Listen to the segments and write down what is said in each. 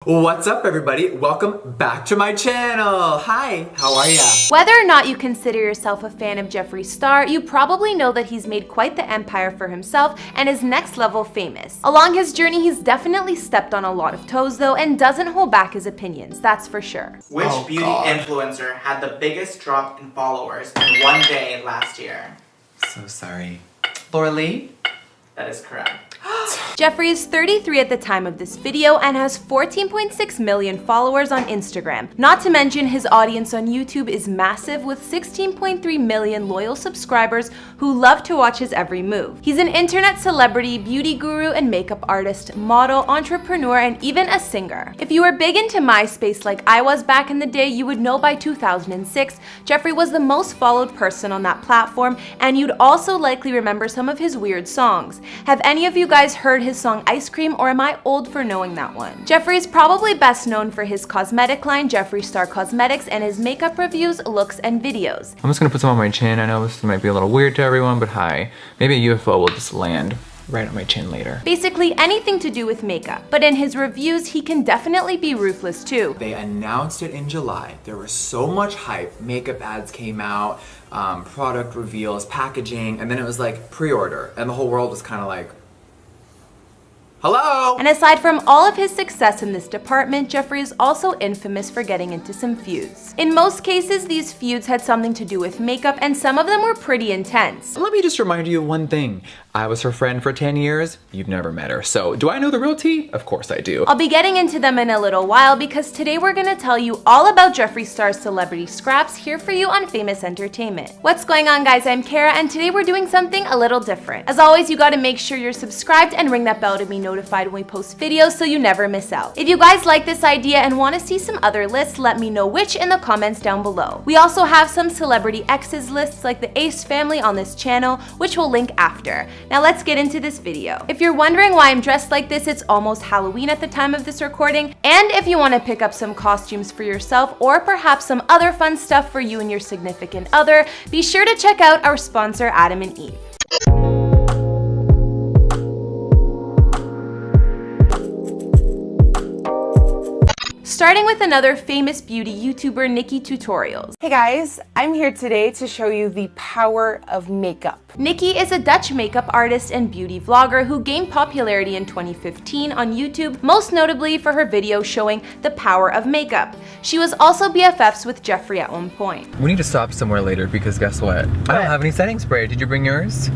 What's up everybody? Welcome back to my channel. Hi, how are ya? Whether or not you consider yourself a fan of Jeffree Star, you probably know that he's made quite the empire for himself and is next level famous. Along his journey, he's definitely stepped on a lot of toes though and doesn't hold back his opinions, that's for sure. Which beauty influencer had the biggest drop in followers in one day last year? So sorry. Laura Lee? That is correct. Jeffree is 33 at the time of this video and has 14.6 million followers on Instagram. Not to mention his audience on YouTube is massive with 16.3 million loyal subscribers who love to watch his every move. He's an internet celebrity, beauty guru, and makeup artist, model, entrepreneur, and even a singer. If you were big into MySpace like I was back in the day, you would know by 2006, Jeffree was the most followed person on that platform, and you'd also likely remember some of his weird songs. Have any of you guys heard his song Ice Cream, or am I old for knowing that one? Jeffree is probably best known for his cosmetic line, Jeffree Star Cosmetics, and his makeup reviews, looks, and videos. I'm just gonna put some on my chin. I know this might be a little weird to everyone, but hi. Maybe a UFO will just land right on my chin later. Basically anything to do with makeup, but in his reviews, he can definitely be ruthless too. They announced it in July. There was so much hype. Makeup ads came out, product reveals, packaging, and then it was like pre-order, and the whole world was kind of like, hello! And aside from all of his success in this department, Jeffree is also infamous for getting into some feuds. In most cases, these feuds had something to do with makeup, and some of them were pretty intense. Let me just remind you of one thing. I was her friend for 10 years. You've never met her. So do I know the real tea? Of course I do. I'll be getting into them in a little while because today we're gonna tell you all about Jeffree Star's celebrity scraps here for you on Famous Entertainment. What's going on, guys? I'm Kara, and today we're doing something a little different. As always, you gotta make sure you're subscribed and ring that bell to be notified when we post videos so you never miss out. If you guys like this idea and want to see some other lists, let me know which in the comments down below. We also have some celebrity exes lists like the Ace family on this channel, which we'll link after. Now let's get into this video. If you're wondering why I'm dressed like this, it's almost Halloween at the time of this recording, and if you want to pick up some costumes for yourself or perhaps some other fun stuff for you and your significant other, be sure to check out our sponsor Adam and Eve. Starting with another famous beauty YouTuber, NikkieTutorials. Hey guys, I'm here today to show you the power of makeup. Nikki is a Dutch makeup artist and beauty vlogger who gained popularity in 2015 on YouTube, most notably for her video showing the power of makeup. She was also BFFs with Jeffree at one point. We need to stop somewhere later because guess what? I don't have any setting spray. Did you bring yours?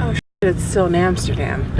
Oh shit, it's still in Amsterdam.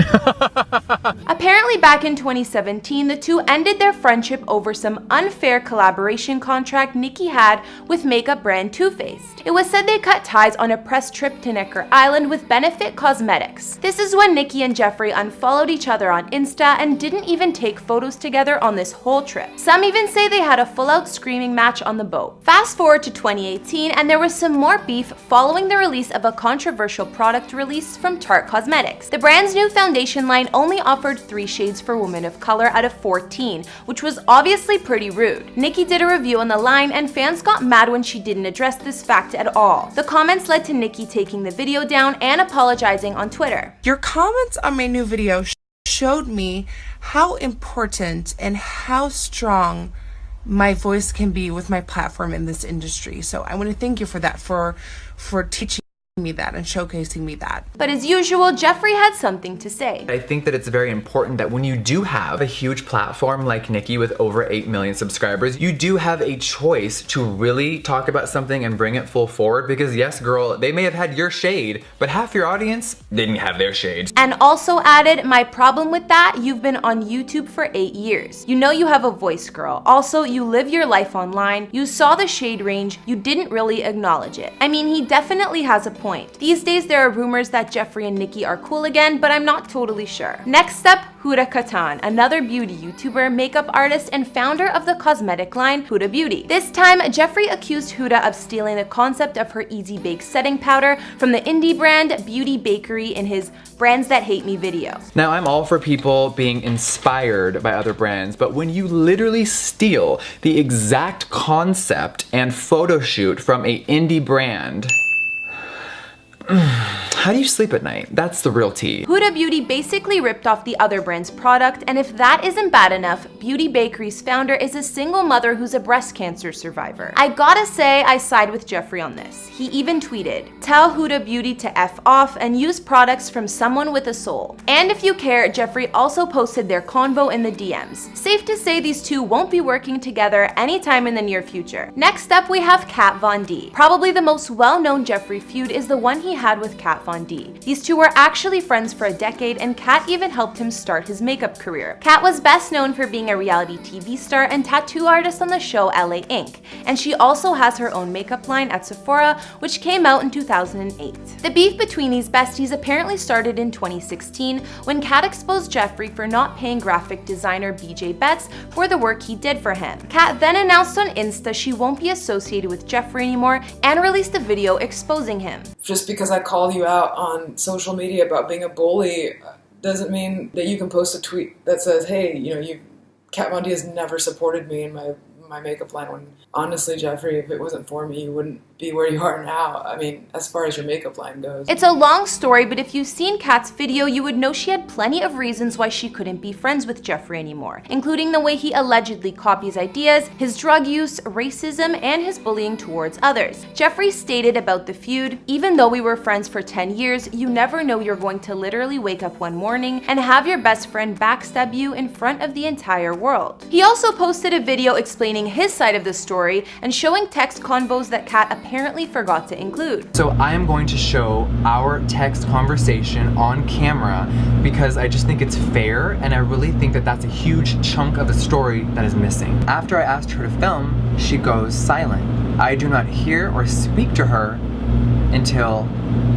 Apparently back in 2017, the two ended their friendship over some unfair collaboration contract Nikki had with makeup brand Too Faced. It was said they cut ties on a press trip to Necker Island with Benefit Cosmetics. This is when Nikki and Jeffree unfollowed each other on Insta and didn't even take photos together on this whole trip. Some even say they had a full-out screaming match on the boat. Fast forward to 2018 and there was some more beef following the release of a controversial product release from Tarte Cosmetics. The brand's new foundation line only offered 3 shades for women of color out of 14, which was obviously pretty rude. Nikki did a review on the line and fans got mad when she didn't address this fact at all. The comments led to Nikki taking the video down and apologizing on Twitter. Your comments on my new video showed me how important and how strong my voice can be with my platform in this industry. So I want to thank you for that, for teaching me that and showcasing me that. But as usual, Jeffree had something to say. I think that it's very important that when you do have a huge platform like Nikki with over 8 million subscribers, you do have a choice to really talk about something and bring it full forward because yes, girl, they may have had your shade, but half your audience didn't have their shade. And also added, my problem with that, you've been on YouTube for 8 years. You know you have a voice, girl. Also, you live your life online. You saw the shade range. You didn't really acknowledge it. I mean, he definitely has a point. These days, there are rumors that Jeffree and Nikki are cool again, but I'm not totally sure. Next up, Huda Kattan, another beauty YouTuber, makeup artist, and founder of the cosmetic line Huda Beauty. This time, Jeffree accused Huda of stealing the concept of her Easy Bake setting powder from the indie brand Beauty Bakery in his Brands That Hate Me video. Now, I'm all for people being inspired by other brands, but when you literally steal the exact concept and photo shoot from a indie brand, How do you sleep at night? That's the real tea. Huda Beauty basically ripped off the other brand's product, and if that isn't bad enough, Beauty Bakery's founder is a single mother who's a breast cancer survivor. I gotta say, I side with Jeffree on this. He even tweeted, "Tell Huda Beauty to F off and use products from someone with a soul." And if you care, Jeffree also posted their convo in the DMs. Safe to say these two won't be working together anytime in the near future. Next up, we have Kat Von D. Probably the most well-known Jeffree feud is the one he had with Kat Von D. These two were actually friends for a decade, and Kat even helped him start his makeup career. Kat was best known for being a reality TV star and tattoo artist on the show LA Ink, and she also has her own makeup line at Sephora, which came out in 2008. The beef between these besties apparently started in 2016 when Kat exposed Jeffree for not paying graphic designer BJ Betts for the work he did for him. Kat then announced on Insta she won't be associated with Jeffree anymore and released a video exposing him. Just because I call you out on social media about being a bully doesn't mean that you can post a tweet that says, hey, Kat Von D has never supported me in my makeup line, when honestly, Jeffree, if it wasn't for me, you wouldn't be where you are now. I mean, as far as your makeup line goes. It's a long story, but if you've seen Kat's video, you would know she had plenty of reasons why she couldn't be friends with Jeffree anymore, including the way he allegedly copies ideas, his drug use, racism, and his bullying towards others. Jeffree stated about the feud, "Even though we were friends for 10 years, you never know you're going to literally wake up one morning and have your best friend backstab you in front of the entire world." He also posted a video explaining his side of the story and showing text convos that Kat apparently forgot to include. So I am going to show our text conversation on camera because I just think it's fair, and I really think that that's a huge chunk of the story that is missing. After I asked her to film, she goes silent. I do not hear or speak to her until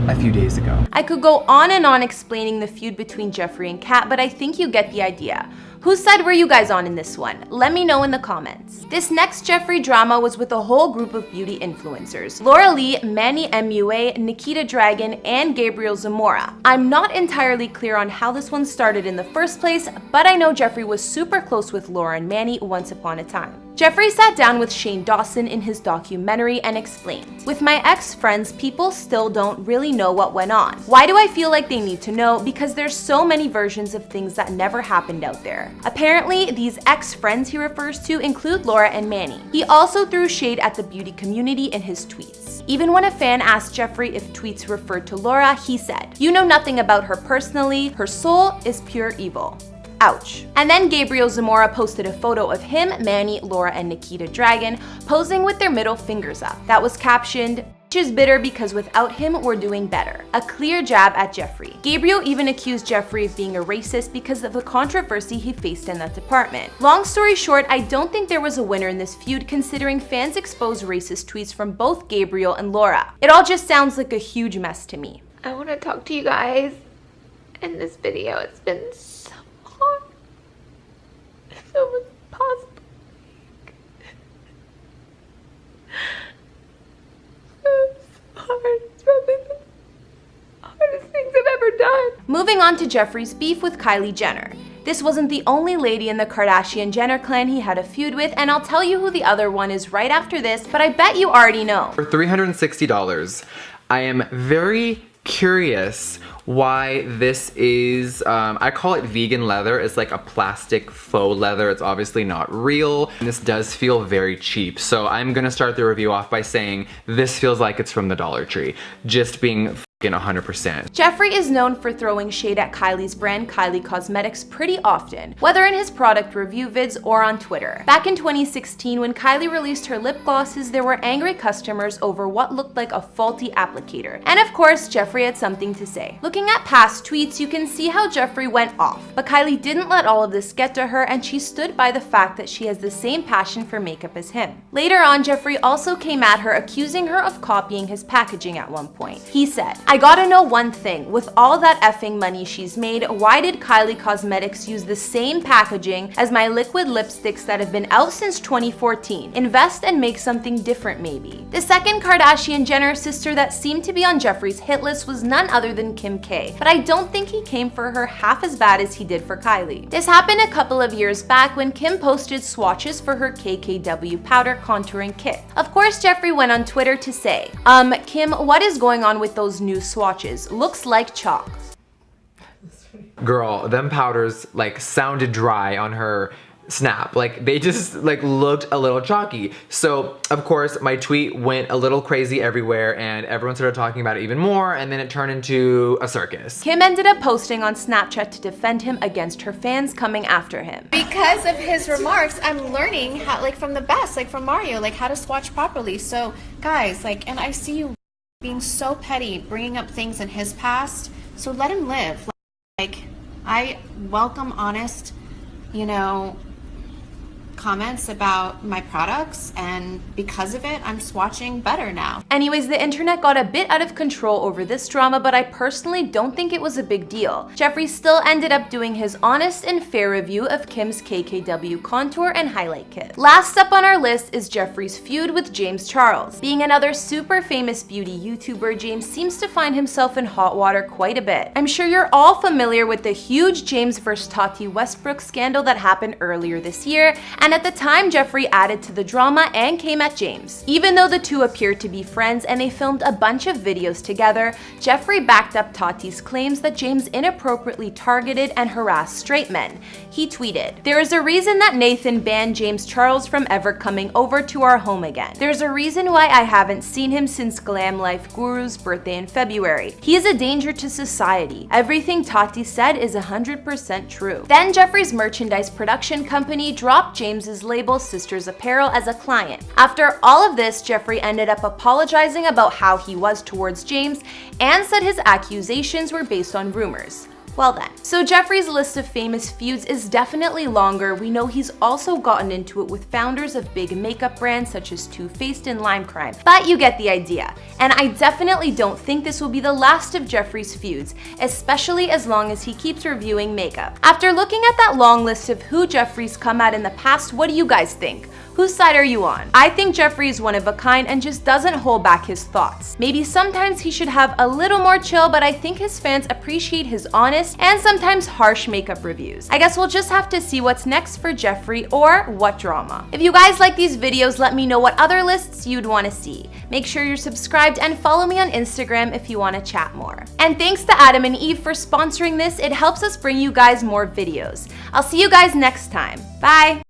a few days ago. I could go on and on explaining the feud between Jeffree and Kat, but I think you get the idea. Whose side were you guys on in this one? Let me know in the comments. This next Jeffree drama was with a whole group of beauty influencers: Laura Lee, Manny MUA, Nikita Dragun, and Gabriel Zamora. I'm not entirely clear on how this one started in the first place, but I know Jeffree was super close with Laura and Manny once upon a time. Jeffree sat down with Shane Dawson in his documentary and explained, "With my ex-friends, people still don't really know what went on. Why do I feel like they need to know? Because there's so many versions of things that never happened out there." Apparently, these ex-friends he refers to include Laura and Manny. He also threw shade at the beauty community in his tweets. Even when a fan asked Jeffree if tweets referred to Laura, he said, "You know nothing about her personally. Her soul is pure evil." Ouch. And then Gabriel Zamora posted a photo of him, Manny, Laura, and Nikita Dragun posing with their middle fingers up. That was captioned, "Is bitter because without him, we're doing better." A clear jab at Jeffree. Gabriel even accused Jeffree of being a racist because of the controversy he faced in that department. Long story short, I don't think there was a winner in this feud, considering fans exposed racist tweets from both Gabriel and Laura. It all just sounds like a huge mess to me. I want to talk to you guys in this video. It's been so hard. So much possible. It's probably the hardest things I've ever done. Moving on to Jeffree's beef with Kylie Jenner. This wasn't the only lady in the Kardashian-Jenner clan he had a feud with, and I'll tell you who the other one is right after this, but I bet you already know. For $360, I am very curious why this is, I call it vegan leather. It's like a plastic faux leather. It's obviously not real. And this does feel very cheap. So I'm gonna start the review off by saying this feels like it's from the Dollar Tree. Just being 100%. Jeffree is known for throwing shade at Kylie's brand, Kylie Cosmetics, pretty often, whether in his product review vids or on Twitter. Back in 2016, when Kylie released her lip glosses, there were angry customers over what looked like a faulty applicator. And of course, Jeffree had something to say. Looking at past tweets, you can see how Jeffree went off, but Kylie didn't let all of this get to her, and she stood by the fact that she has the same passion for makeup as him. Later on, Jeffree also came at her, accusing her of copying his packaging at one point. He said, "I gotta know one thing, with all that effing money she's made, why did Kylie Cosmetics use the same packaging as my liquid lipsticks that have been out since 2014? Invest and make something different maybe." The second Kardashian-Jenner sister that seemed to be on Jeffree's hit list was none other than Kim K, but I don't think he came for her half as bad as he did for Kylie. This happened a couple of years back when Kim posted swatches for her KKW powder contouring kit. Of course, Jeffree went on Twitter to say, Kim, what is going on with those new loose swatches. Looks like chalk. Girl, them powders like sounded dry on her snap. Like they just like looked a little chalky. So of course my tweet went a little crazy everywhere and everyone started talking about it even more, and then it turned into a circus. Kim ended up posting on Snapchat to defend him against her fans coming after him. Because of his remarks, I'm learning how, like from the best, like from Mario, like how to swatch properly. So guys, like, and I see you being so petty, bringing up things in his past. So let him live. Like, I welcome honest, you know, comments about my products, and because of it, I'm swatching better now. Anyways, the internet got a bit out of control over this drama, but I personally don't think it was a big deal. Jeffree still ended up doing his honest and fair review of Kim's KKW contour and highlight kit. Last up on our list is Jeffree's feud with James Charles. Being another super famous beauty YouTuber, James seems to find himself in hot water quite a bit. I'm sure you're all familiar with the huge James vs. Tati Westbrook scandal that happened earlier this year, and at the time, Jeffree added to the drama and came at James. Even though the two appeared to be friends and they filmed a bunch of videos together, Jeffree backed up Tati's claims that James inappropriately targeted and harassed straight men. He tweeted, "There is a reason that Nathan banned James Charles from ever coming over to our home again. There's a reason why I haven't seen him since Glam Life Guru's birthday in February. He is a danger to society. Everything Tati said is 100% true." Then Jeffree's merchandise production company dropped James's label Sisters Apparel as a client. After all of this, Jeffree ended up apologizing about how he was towards James and said his accusations were based on rumors. Well then. So Jeffree's list of famous feuds is definitely longer. We know he's also gotten into it with founders of big makeup brands such as Too Faced and Lime Crime, but you get the idea. And I definitely don't think this will be the last of Jeffree's feuds, especially as long as he keeps reviewing makeup. After looking at that long list of who Jeffree's come at in the past, what do you guys think? Whose side are you on? I think Jeffree is one of a kind and just doesn't hold back his thoughts. Maybe sometimes he should have a little more chill, but I think his fans appreciate his honest and sometimes harsh makeup reviews. I guess we'll just have to see what's next for Jeffree or what drama. If you guys like these videos, let me know what other lists you'd want to see. Make sure you're subscribed and follow me on Instagram if you want to chat more. And thanks to Adam and Eve for sponsoring this. It helps us bring you guys more videos. I'll see you guys next time. Bye!